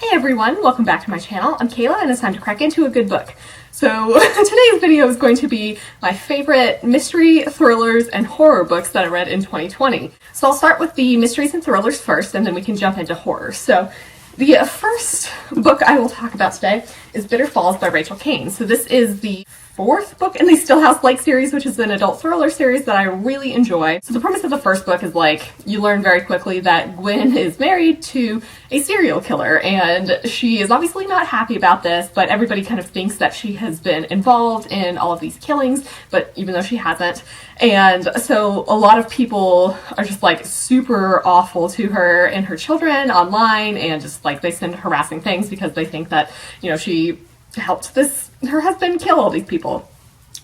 Hey everyone, welcome back to my channel. I'm Kayla and it's time to crack into a good book. So today's video is going to be my favorite mystery, thrillers, and horror books that I read in 2020. So I'll start with the mysteries and thrillers first and then we can jump into horror. So the first book I will talk about today is Bitter Falls by Rachel Caine. So this is the fourth book in the Stillhouse Lake series, which is an adult thriller series that I really enjoy. So the premise of the first book is like, you learn very quickly that Gwen is married to a serial killer, and she is obviously not happy about this, but everybody kind of thinks that she has been involved in all of these killings, but even though she hasn't. And so a lot of people are just like super awful to her and her children online, and just like they send harassing things because they think that, you know, she helped her husband kill all these people.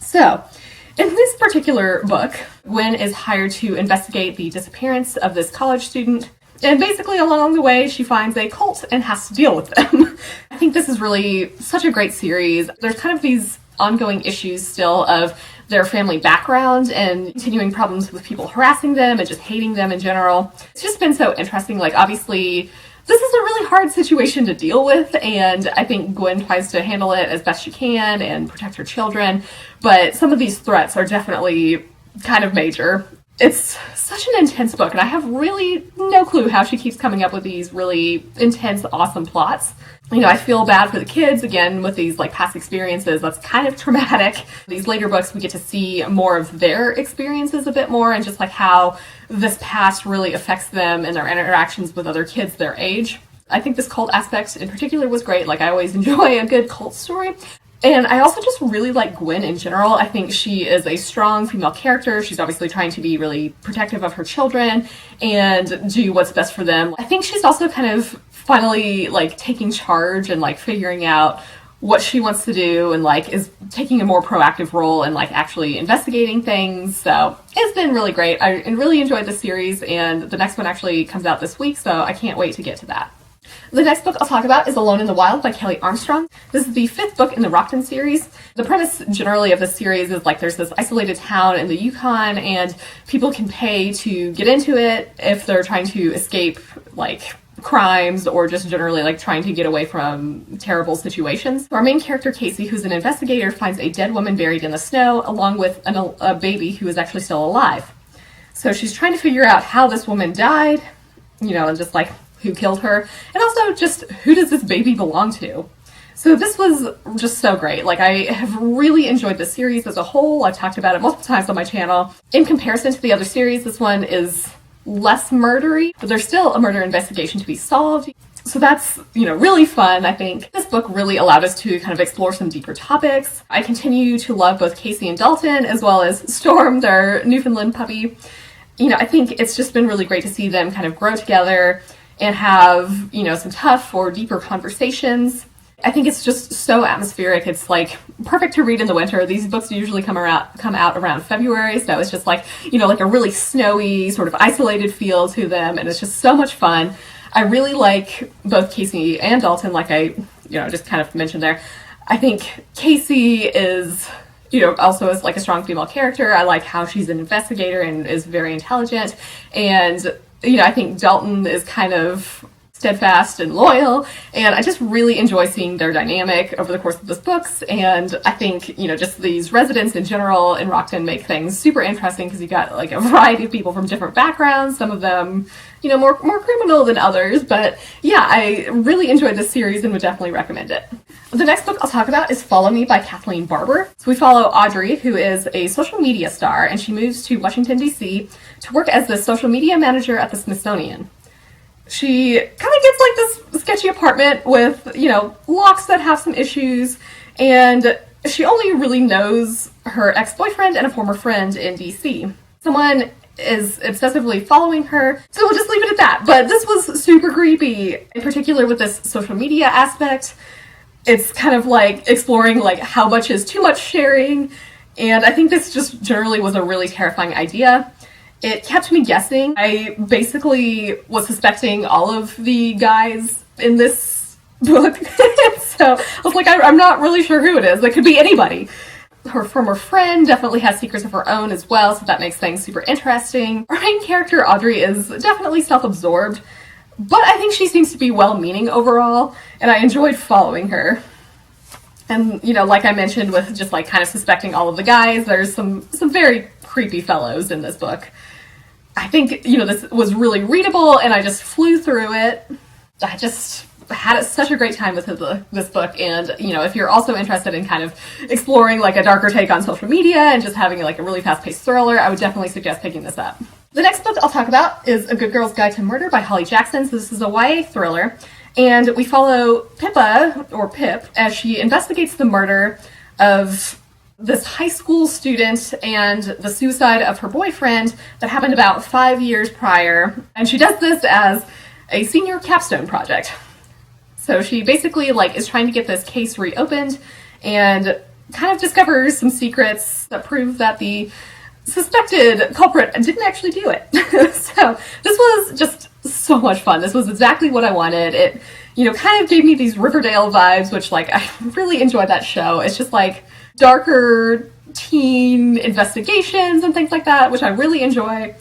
So in this particular book, Gwen is hired to investigate the disappearance of this college student, and basically along the way she finds a cult and has to deal with them. I think this is really such a great series. There's kind of these ongoing issues still of their family background and continuing problems with people harassing them and just hating them in general. It's just been so interesting. Like, obviously this is a really hard situation to deal with, and I think Gwen tries to handle it as best she can and protect her children, but some of these threats are definitely kind of major. It's such an intense book, and I have really no clue how she keeps coming up with these really intense, awesome plots. You know, I feel bad for the kids, again, with these like past experiences. That's kind of traumatic. These later books, we get to see more of their experiences a bit more, and just like how this past really affects them and their interactions with other kids their age. I think this cult aspect in particular was great. Like, I always enjoy a good cult story. And I also just really like Gwen in general. I think she is a strong female character. She's obviously trying to be really protective of her children and do what's best for them. I think she's also kind of finally like taking charge and like figuring out what she wants to do, and like is taking a more proactive role and like actually investigating things. So it's been really great. I really enjoyed the series, and the next one actually comes out this week, so I can't wait to get to that. The next book I'll talk about is Alone in the Wild by Kelley Armstrong. This is the fifth book in the Rockton series. The premise generally of this series is like there's this isolated town in the Yukon, and people can pay to get into it if they're trying to escape like crimes or just generally like trying to get away from terrible situations. Our main character, Casey, who's an investigator, finds a dead woman buried in the snow along with a baby who is actually still alive. So she's trying to figure out how this woman died, you know, and just like who killed her, and also just who does this baby belong to. So this was just so great. Like, I have really enjoyed the series as a whole. I've talked about it multiple times on my channel. In comparison to the other series, this one is less murdery, but there's still a murder investigation to be solved. So that's, you know, really fun. I think this book really allowed us to kind of explore some deeper topics. I continue to love both Casey and Dalton, as well as Storm, their Newfoundland puppy. You know, I think it's just been really great to see them kind of grow together and have, you know, some tough or deeper conversations. I think it's just so atmospheric. It's like perfect to read in the winter. These books usually come out around February, so it's just like, you know, like a really snowy, sort of isolated feel to them, and it's just so much fun. I really like both Casey and Dalton, like I, you know, just kind of mentioned there. I think Casey is, you know, also is like a strong female character. I like how she's an investigator and is very intelligent, and you know, I think Dalton is kind of steadfast and loyal, and I just really enjoy seeing their dynamic over the course of these books. And I think, you know, just these residents in general in Rockton make things super interesting because you got like a variety of people from different backgrounds, some of them, you know, more criminal than others. But yeah, I really enjoyed this series and would definitely recommend it. The next book I'll talk about is Follow Me by Kathleen Barber. So we follow Audrey, who is a social media star, and she moves to Washington, D.C. to work as the social media manager at the Smithsonian. She kind of gets like this sketchy apartment with, you know, locks that have some issues, and she only really knows her ex-boyfriend and a former friend in DC. Someone is obsessively following her, so we'll just leave it at that. But this was super creepy, in particular with this social media aspect. It's kind of like exploring like how much is too much sharing, and I think this just generally was a really terrifying idea. It kept me guessing. I basically was suspecting all of the guys in this book. So I was like, I'm not really sure who it is. It could be anybody. Her former friend definitely has secrets of her own as well, so that makes things super interesting. Our main character, Audrey, is definitely self-absorbed, but I think she seems to be well-meaning overall, and I enjoyed following her. And, you know, like I mentioned with just like kind of suspecting all of the guys, there's some very creepy fellows in this book. I think, you know, this was really readable, and I just flew through it. I just had such a great time with this book, and, you know, if you're also interested in kind of exploring like a darker take on social media and just having like a really fast-paced thriller, I would definitely suggest picking this up. The next book I'll talk about is A Good Girl's Guide to Murder by Holly Jackson. So this is a YA thriller, and we follow Pippa, or Pip, as she investigates the murder of this high school student and the suicide of her boyfriend that happened about 5 years prior. And she does this as a senior capstone project. So she basically like is trying to get this case reopened and kind of discovers some secrets that prove that the suspected culprit didn't actually do it. So this was just so much fun. This was exactly what I wanted. It, you know, kind of gave me these Riverdale vibes, which like I really enjoyed that show. It's just like darker teen investigations and things like that, which I really enjoy.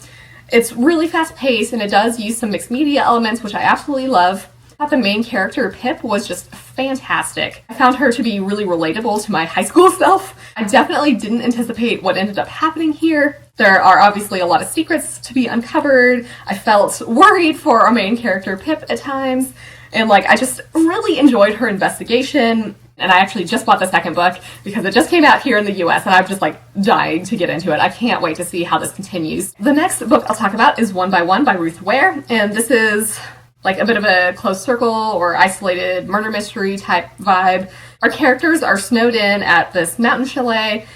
It's really fast paced, and it does use some mixed media elements, which I absolutely love. I thought the main character, Pip, was just fantastic. I found her to be really relatable to my high school self. I definitely didn't anticipate what ended up happening here. There are obviously a lot of secrets to be uncovered. I felt worried for our main character, Pip, at times. And like, I just really enjoyed her investigation. And I actually just bought the second book because it just came out here in the US, and I'm just like dying to get into it. I can't wait to see how this continues. The next book I'll talk about is One by One by Ruth Ware. And this is like a bit of a closed circle or isolated murder mystery type vibe. Our characters are snowed in at this mountain chalet,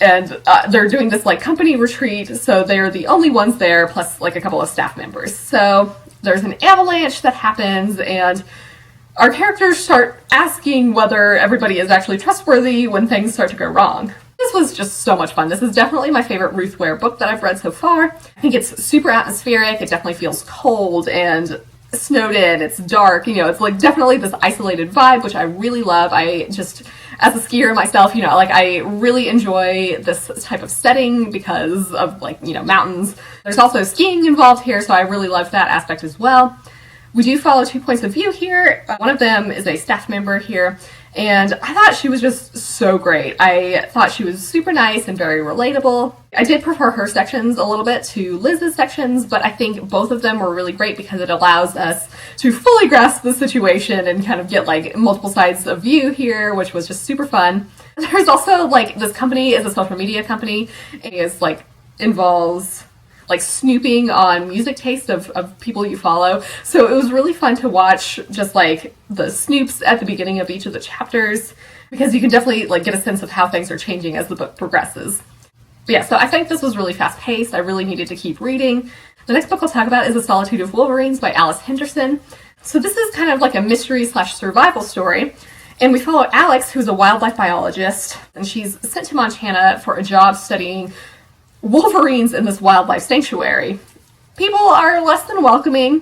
and they're doing this like company retreat, so they're the only ones there, plus like a couple of staff members. So there's an avalanche that happens, and our characters start asking whether everybody is actually trustworthy when things start to go wrong. This was just so much fun. This is definitely my favorite Ruth Ware book that I've read so far. I think it's super atmospheric. It definitely feels cold and snowed in. It's dark. You know, it's like definitely this isolated vibe, which I really love. I just, as a skier myself, you know, like I really enjoy this type of setting because of like, you know, mountains. There's also skiing involved here, so I really love that aspect as well. We do follow 2 points of view here. One of them is a staff member here, and I thought she was just so great. I thought she was super nice and very relatable. I did prefer her sections a little bit to Liz's sections, but I think both of them were really great because it allows us to fully grasp the situation and kind of get like multiple sides of view here, which was just super fun. There's also like, this company is a social media company. It is like involves like snooping on music taste of people you follow. So it was really fun to watch just like the snoops at the beginning of each of the chapters, because you can definitely like get a sense of how things are changing as the book progresses. But yeah, so I think this was really fast paced. I really needed to keep reading. The next book I'll talk about is The Solitude of Wolverines by Alice Henderson. So this is kind of like a mystery/survival story. And we follow Alex, who's a wildlife biologist, and she's sent to Montana for a job studying wolverines in this wildlife sanctuary. People are less than welcoming,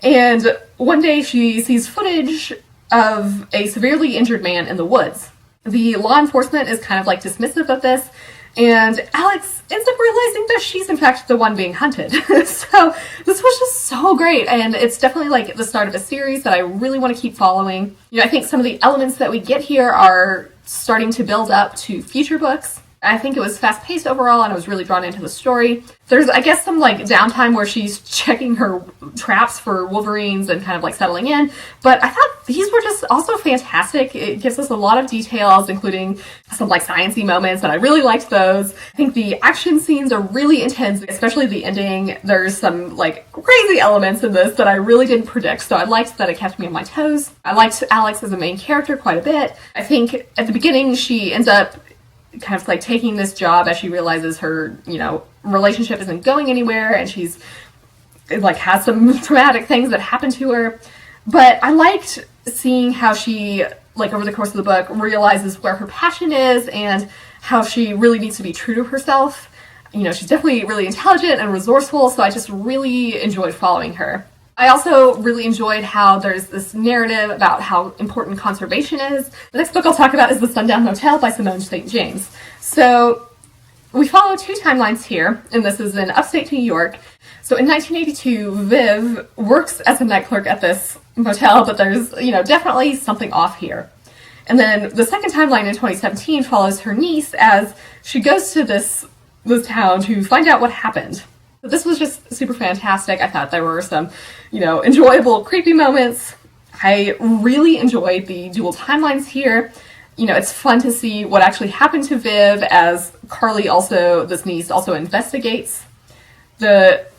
and one day she sees footage of a severely injured man in the woods. The law enforcement is kind of like dismissive of this, and Alex ends up realizing that she's in fact the one being hunted. So this was just so great, and it's definitely like the start of a series that I really want to keep following. You know, I think some of the elements that we get here are starting to build up to future books. I think it was fast-paced overall, and I was really drawn into the story. There's, I guess, some like downtime where she's checking her traps for wolverines and kind of like settling in, but I thought these were just also fantastic. It gives us a lot of details, including some like sciencey moments, and I really liked those. I think the action scenes are really intense, especially the ending. There's some like crazy elements in this that I really didn't predict, so I liked that it kept me on my toes. I liked Alex as a main character quite a bit. I think at the beginning she ends up kind of like taking this job as she realizes her, you know, relationship isn't going anywhere, and she's like has some traumatic things that happen to her. But I liked seeing how she, like over the course of the book, realizes where her passion is and how she really needs to be true to herself. You know, she's definitely really intelligent and resourceful, so I just really enjoyed following her. I also really enjoyed how there's this narrative about how important conservation is. The next book I'll talk about is The Sunken Motel by Simone St. James. So We follow two timelines here, and this is in upstate New York. So in 1982, Viv works as a night clerk at this motel, but there's, definitely something off here. And then the second timeline in 2017 follows her niece as she goes to this town to find out what happened. So this was just super fantastic. I thought there were some, enjoyable, creepy moments. I really enjoyed the dual timelines here. It's fun to see what actually happened to Viv as Carly this niece, also investigates.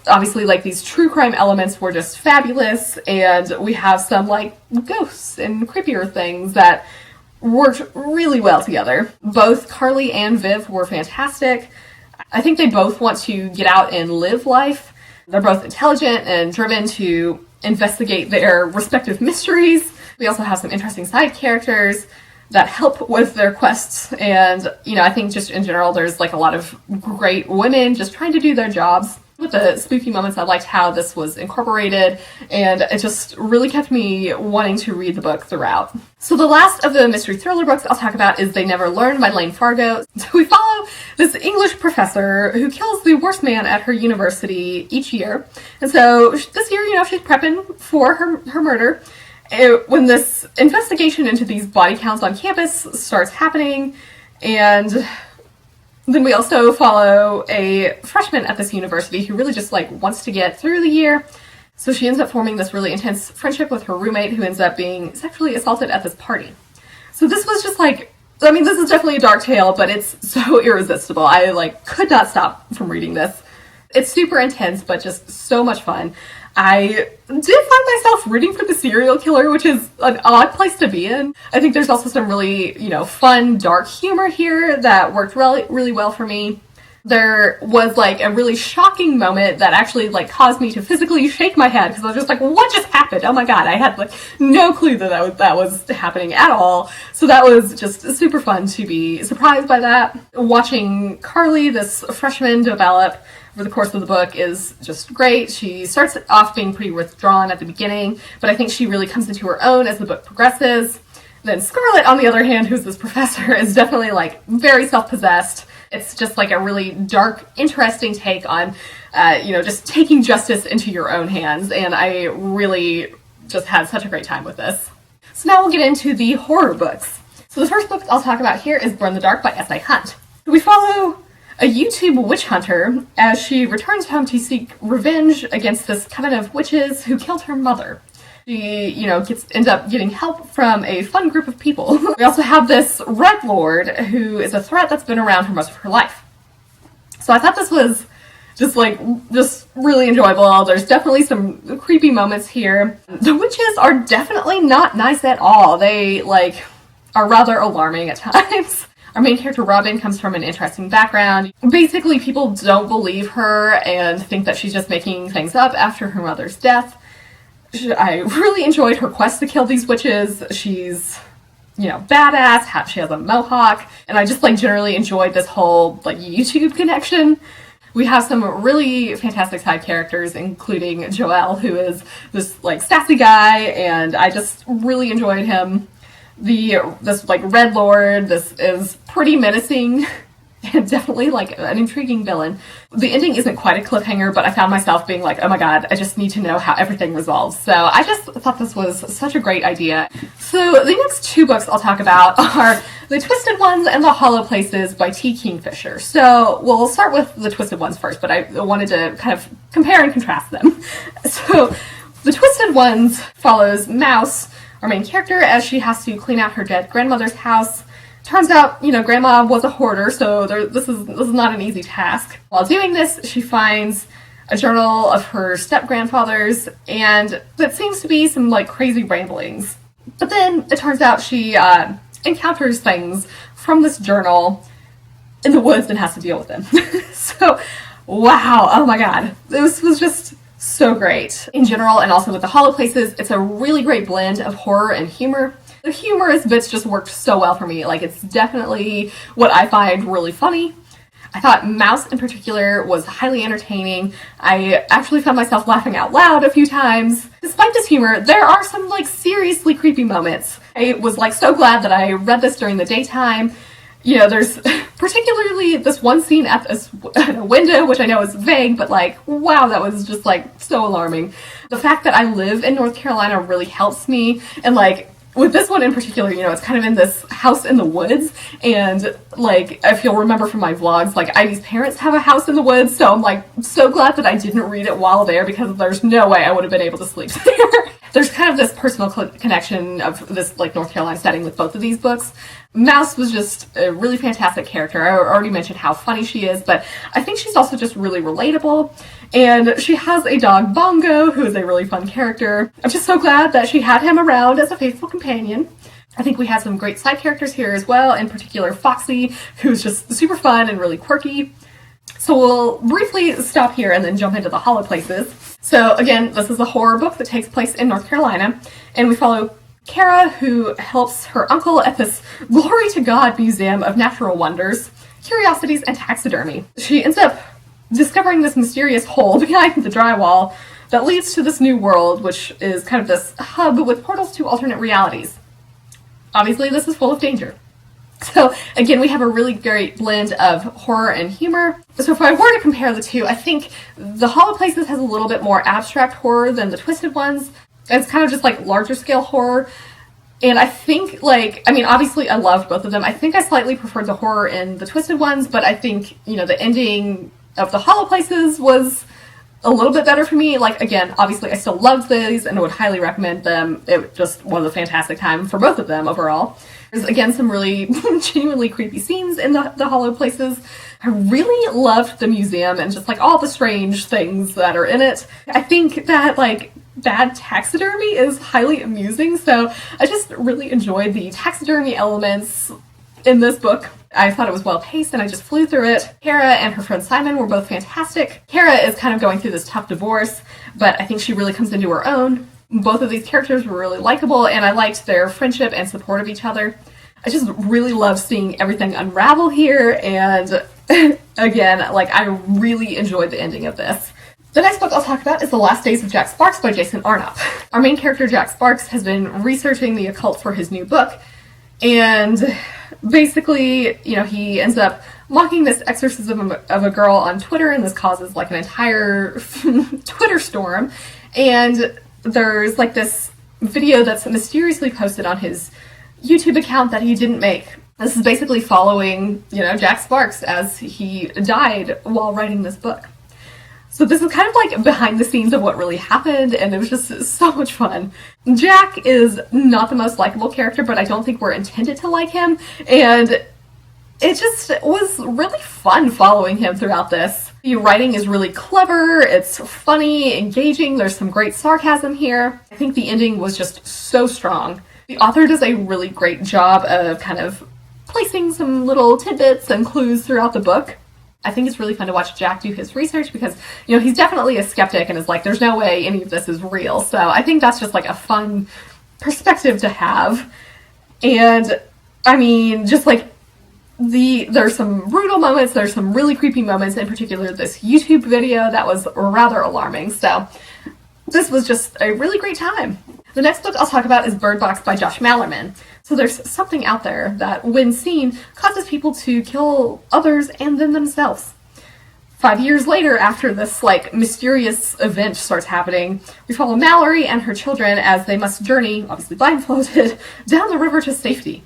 Obviously, these true crime elements were just fabulous, and we have some, ghosts and creepier things that worked really well together. Both Carly and Viv were fantastic. I think they both want to get out and live life. They're both intelligent and driven to investigate their respective mysteries. We also have some interesting side characters that help with their quests, and I think just in general there's a lot of great women just trying to do their jobs. With the spooky moments, I liked how this was incorporated, and it just really kept me wanting to read the book throughout. So the last of the mystery thriller books I'll talk about is They Never Learn by Layne Fargo. So we follow this English professor who kills the worst man at her university each year. And so this year, she's prepping for her murder. When this investigation into these body counts on campus starts happening, and then we also follow a freshman at this university who really just wants to get through the year. So she ends up forming this really intense friendship with her roommate who ends up being sexually assaulted at this party. So this was just this is definitely a dark tale, but it's so irresistible. I could not stop from reading this. It's super intense, but just so much fun. I did find myself rooting for the serial killer, which is an odd place to be in. I think there's also some really, fun, dark humor here that worked really, really well for me. There was, a really shocking moment that actually, caused me to physically shake my head, because I was just what just happened? Oh my god, I had, no clue that was happening at all. So that was just super fun to be surprised by that. Watching Carly, this freshman, develop over the course of the book is just great. She starts off being pretty withdrawn at the beginning, but I think she really comes into her own as the book progresses. Then Scarlett, on the other hand, who's this professor, is definitely very self-possessed. It's just a really dark, interesting take on, just taking justice into your own hands, and I really just had such a great time with this. So now we'll get into the horror books. So the first book I'll talk about here is Burn the Dark by S.I. Hunt. We follow a YouTube witch hunter as she returns home to seek revenge against this coven of witches who killed her mother. She, ends up getting help from a fun group of people. We also have this Red Lord who is a threat that's been around for most of her life. So I thought this was just really enjoyable. There's definitely some creepy moments here. The witches are definitely not nice at all. They, are rather alarming at times. Our main character, Robin, comes from an interesting background. Basically, people don't believe her and think that she's just making things up after her mother's death. I really enjoyed her quest to kill these witches. She's, badass. She has a mohawk. And I just, generally enjoyed this whole, YouTube connection. We have some really fantastic side characters, including Joel, who is this, sassy guy, and I just really enjoyed him. This Red Lord, this is pretty menacing and definitely an intriguing villain. The ending isn't quite a cliffhanger, but I found myself being oh my god, I just need to know how everything resolves. So I just thought this was such a great idea. So the next two books I'll talk about are The Twisted Ones and The Hollow Places by T. Kingfisher. So we'll start with The Twisted Ones first, but I wanted to kind of compare and contrast them. So The Twisted Ones follows Mouse, our main character, as she has to clean out her dead grandmother's house. Turns out, Grandma was a hoarder, so this is not an easy task. While doing this, she finds a journal of her step-grandfather's, and that seems to be some, crazy ramblings. But then it turns out she encounters things from this journal in the woods and has to deal with them. So, wow, oh my god. This was just so great. In general, and also with The Hollow Places, it's a really great blend of horror and humor. The humorous bits just worked so well for me. It's definitely what I find really funny. I thought Mouse in particular was highly entertaining. I actually found myself laughing out loud a few times. Despite this humor, there are some seriously creepy moments. I was so glad that I read this during the daytime. you know, there's particularly this one scene at this window, which I know is vague, but like, wow, that was just like so alarming. The fact that I live in North Carolina really helps me, and like, with this one in particular, you know, it's kind of in this house in the woods, and like, if you'll remember from my vlogs, like, Ivy's parents have a house in the woods, so I'm like so glad that I didn't read it while there, because there's no way I would have been able to sleep there. There's kind of this personal connection of this like North Carolina setting with both of these books. Mouse was just a really fantastic character. I already mentioned how funny she is, but I think she's also just really relatable. And she has a dog, Bongo, who is a really fun character. I'm just so glad that she had him around as a faithful companion. I think we had some great side characters here as well, in particular Foxy, who's just super fun and really quirky. So we'll briefly stop here and then jump into the Hollow Places. So again, this is a horror book that takes place in North Carolina, and we follow Kara, who helps her uncle at this glory to God museum of natural wonders, curiosities, and taxidermy. She ends up discovering this mysterious hole behind the drywall that leads to this new world, which is kind of this hub with portals to alternate realities. Obviously, this is full of danger. So again, we have a really great blend of horror and humor. So if I were to compare the two, I think the Hollow Places has a little bit more abstract horror than the Twisted ones. It's kind of just like larger scale horror. And I think, like, I mean, obviously I loved both of them. I think I slightly preferred the horror in the Twisted ones, but I think, you know, the ending of the Hollow Places was a little bit better for me. Like, again, obviously I still loved these and would highly recommend them. It just was a fantastic time for both of them overall. There's, again, some really genuinely creepy scenes in the Hollow Places. I really loved the museum and just, like, all the strange things that are in it. I think that, like, bad taxidermy is highly amusing, so I just really enjoyed the taxidermy elements in this book. I thought it was well paced and I just flew through it. Kara and her friend Simon were both fantastic. Kara is kind of going through this tough divorce, but I think she really comes into her own. Both of these characters were really likable, and I liked their friendship and support of each other. I just really love seeing everything unravel here, and again, like, I really enjoyed the ending of this. The next book I'll talk about is The Last Days of Jack Sparks by Jason Arnopp. Our main character, Jack Sparks, has been researching the occult for his new book, and basically, you know, he ends up mocking this exorcism of a girl on Twitter, and this causes, like, an entire Twitter storm, and there's, like, this video that's mysteriously posted on his YouTube account that he didn't make. This is basically following, you know, Jack Sparks as he died while writing this book. So this is kind of like behind the scenes of what really happened, and it was just so much fun. Jack is not the most likable character, but I don't think we're intended to like him, and it just was really fun following him throughout this. The writing is really clever, it's funny, engaging, there's some great sarcasm here. I think the ending was just so strong. The author does a really great job of kind of placing some little tidbits and clues throughout the book. I think it's really fun to watch Jack do his research because, you know, he's definitely a skeptic and is like, there's no way any of this is real. So I think that's just like a fun perspective to have. And I mean, just like there's some brutal moments, there's some really creepy moments, in particular this YouTube video that was rather alarming. So this was just a really great time. The next book I'll talk about is Bird Box by Josh Malerman. So there's something out there that, when seen, causes people to kill others and then themselves. 5 years later, after this, like, mysterious event starts happening, we follow Mallory and her children as they must journey, obviously blindfolded, down the river to safety.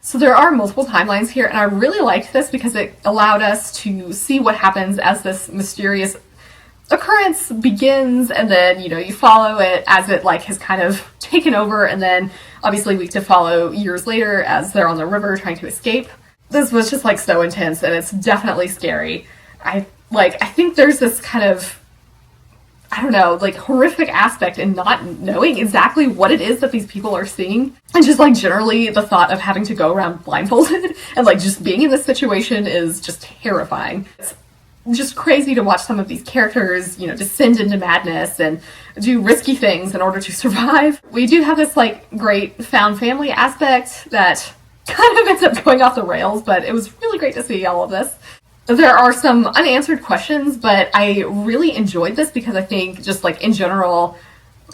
So there are multiple timelines here, and I really liked this because it allowed us to see what happens as this mysterious occurrence begins, and then, you know, you follow it as it, like, has kind of taken over, and then obviously we get to follow years later as they're on the river trying to escape. This was just, like, so intense, and it's definitely scary. I think there's this kind of, I don't know, like, horrific aspect in not knowing exactly what it is that these people are seeing, and just, like, generally the thought of having to go around blindfolded and, like, just being in this situation is just terrifying. It's just crazy to watch some of these characters, you know, descend into madness and do risky things in order to survive. We do have this, like, great found family aspect that kind of ends up going off the rails, but it was really great to see all of this. There are some unanswered questions, but I really enjoyed this because I think, just, like, in general,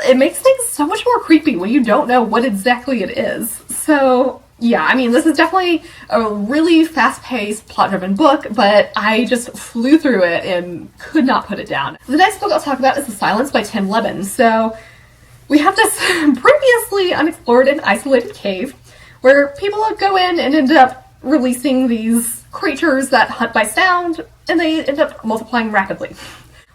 it makes things so much more creepy when you don't know what exactly it is. So Yeah, I mean, this is definitely a really fast-paced, plot-driven book, but I just flew through it and could not put it down. The next book I'll talk about is The Silence by Tim Lebbon. So, we have this previously unexplored and isolated cave where people go in and end up releasing these creatures that hunt by sound, and they end up multiplying rapidly.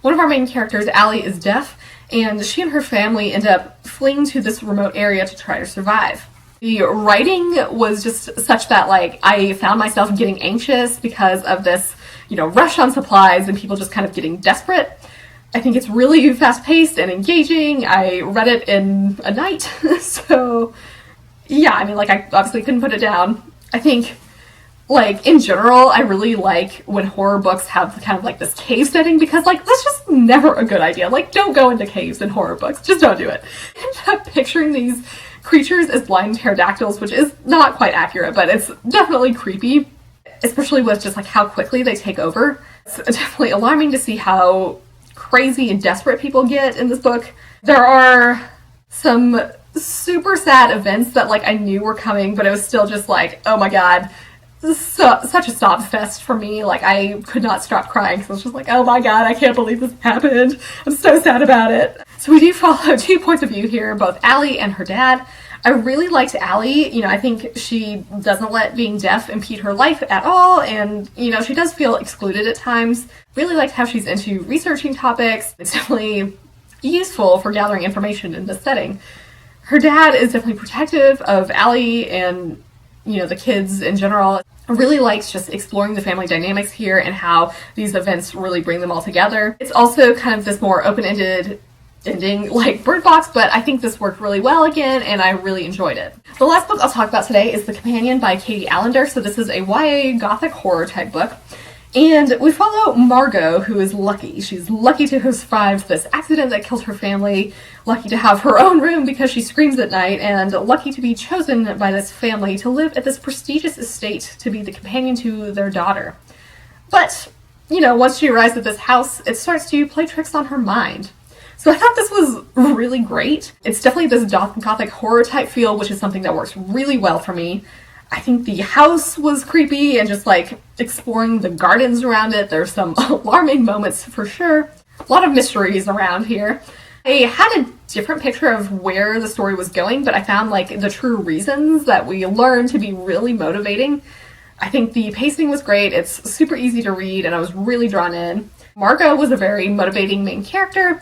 One of our main characters, Allie, is deaf, and she and her family end up fleeing to this remote area to try to survive. The writing was just such that, like, I found myself getting anxious because of this, rush on supplies and people just kind of getting desperate. I think it's really fast-paced and engaging. I read it in a night, so yeah, I mean, like, I obviously couldn't put it down. I think, like, in general, I really like when horror books have kind of like this cave setting because, like, that's just never a good idea. Like, don't go into caves in horror books. Just don't do it. I end up picturing these creatures as blind pterodactyls, which is not quite accurate, but it's definitely creepy, especially with just, like, how quickly they take over. It's definitely alarming to see how crazy and desperate people get in this book. There are some super sad events that, like, I knew were coming, but it was still just like, oh my god, such a sob fest for me. Like, I could not stop crying because I was just like, oh my god, I can't believe this happened. I'm so sad about it. So we do follow two points of view here, both Allie and her dad. I really liked Allie. I think she doesn't let being deaf impede her life at all, and, she does feel excluded at times. Really liked how she's into researching topics. It's definitely useful for gathering information in this setting. Her dad is definitely protective of Allie and, the kids in general. I really liked just exploring the family dynamics here and how these events really bring them all together. It's also kind of this more open-ended ending like Bird Box, but I think this worked really well again, and I really enjoyed it. The last book I'll talk about today is The Companion by Katie Alender. So this is a YA gothic horror type book. And we follow Margot, who is lucky. She's lucky to have survived this accident that killed her family, lucky to have her own room because she screams at night, and lucky to be chosen by this family to live at this prestigious estate to be the companion to their daughter. But, once she arrives at this house, it starts to play tricks on her mind. So I thought this was really great. It's definitely this gothic horror type feel, which is something that works really well for me. I think the house was creepy, and just, like, exploring the gardens around it, there's some alarming moments for sure. A lot of mysteries around here. I had a different picture of where the story was going, but I found, like, the true reasons that we learned to be really motivating. I think the pacing was great. It's super easy to read, and I was really drawn in. Margot was a very motivating main character.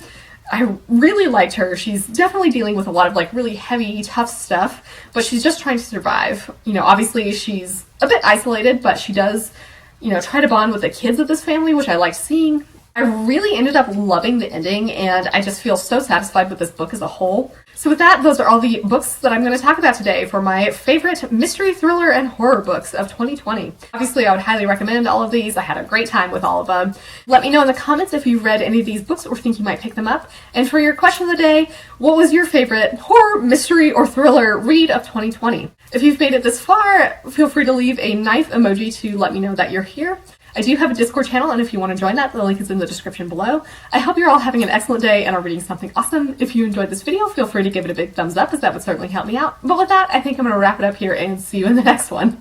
I really liked her. She's definitely dealing with a lot of, like, really heavy, tough stuff, but she's just trying to survive. Obviously she's a bit isolated, but she does, try to bond with the kids of this family, which I liked seeing. I really ended up loving the ending, and I just feel so satisfied with this book as a whole. So with that, those are all the books that I'm going to talk about today for my favorite mystery, thriller, and horror books of 2020. Obviously, I would highly recommend all of these. I had a great time with all of them. Let me know in the comments if you've read any of these books or think you might pick them up. And for your question of the day, what was your favorite horror, mystery, or thriller read of 2020? If you've made it this far, feel free to leave a knife emoji to let me know that you're here. I do have a Discord channel, and if you want to join that, the link is in the description below. I hope you're all having an excellent day and are reading something awesome. If you enjoyed this video, feel free to give it a big thumbs up, as that would certainly help me out. But with that, I think I'm going to wrap it up here and see you in the next one.